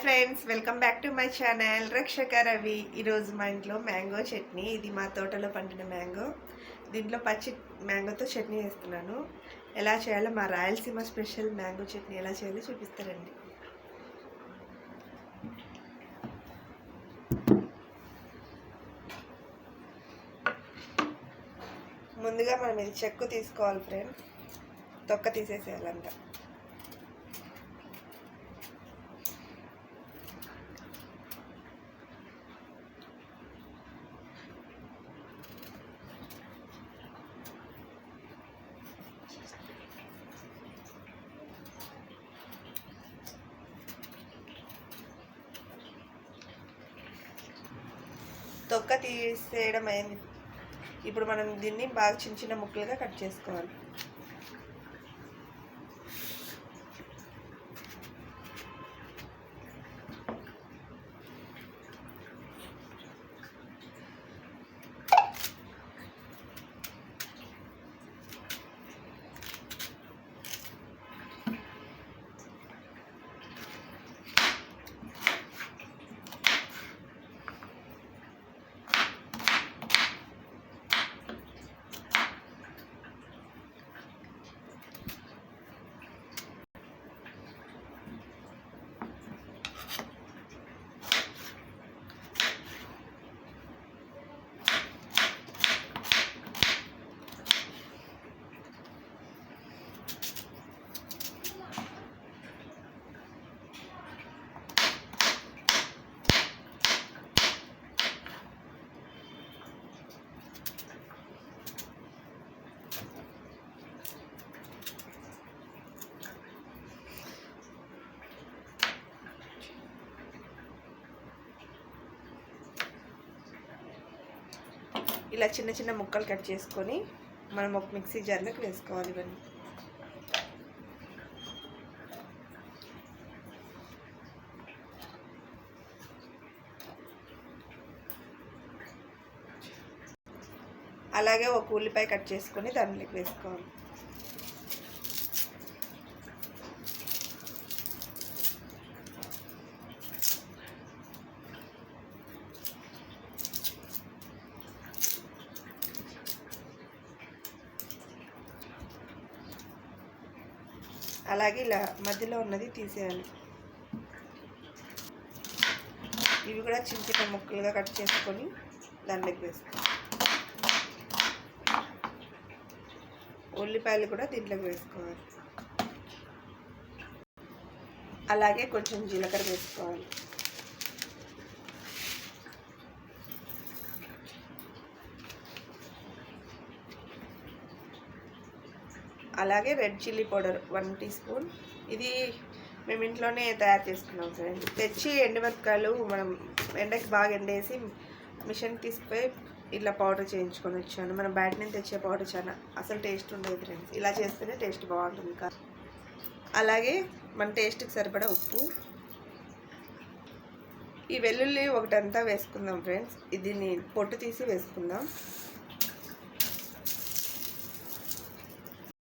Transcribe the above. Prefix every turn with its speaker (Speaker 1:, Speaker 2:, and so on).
Speaker 1: Friends, welcome back to my channel రక్షక రవి. ఈరోజు మా ఇంట్లో మ్యాంగో చట్నీ. ఇది మా తోటలో పండిన మ్యాంగో. దీంట్లో పచ్చి మ్యాంగోతో చట్నీ చేస్తున్నాను. ఎలా చేయాలో, మా రాయలసీమ స్పెషల్ మ్యాంగో చట్నీ ఎలా చేయాలో చూపిస్తారండి. ముందుగా మనం ఇది చెక్కు తీసుకోవాలి ఫ్రెండ్స్. తొక్క తీసేసేయాలంట. తొక్క తీసేయడం అయింది. ఇప్పుడు మనం దీన్ని బాగా చిన్న చిన్న ముక్కలుగా కట్ చేసుకోవాలి. ఇలా చిన్న చిన్న ముక్కలు కట్ చేసుకొని మనం ఒక మిక్సీ జార్లోకి వేసుకోవాలి. ఇవన్నీ అలాగే ఒక ఉల్లిపాయ కట్ చేసుకొని దానిలోకి వేసుకోవాలి. అలాగే ఇలా మధ్యలో ఉన్నది తీసేయాలి. ఇవి కూడా చిన్న చిన్న ముక్కలుగా కట్ చేసుకొని దాంట్లోకి వేసుకోవాలి. ఉల్లిపాయలు కూడా దీంట్లోకి వేసుకోవాలి. అలాగే కొంచెం జీలకర్ర వేసుకోవాలి. అలాగే red chilli powder 1 teaspoon. ఇది మేము ఇంట్లోనే తయారు చేసుకున్నాం ఫ్రెండ్. తెచ్చి ఎండుమిరపకాయలు మనం ఎండకి బాగా ఎండేసి మిషన్కి తీసుకుపోయి ఇట్లా పౌడర్ చేయించుకొని వచ్చాను. మనం బయట నుంచి తెచ్చే పౌడర్ చాలా అసలు టేస్ట్ ఉండదు ఫ్రెండ్స్. ఇలా చేస్తేనే టేస్ట్ బాగుంటుంది. అలాగే మన టేస్ట్కి సరిపడా ఉప్పు. ఈ వెల్లుల్లి ఒకటంతా వేసుకుందాం ఫ్రెండ్స్. దీన్ని పొట్టు తీసి వేసుకుందాం.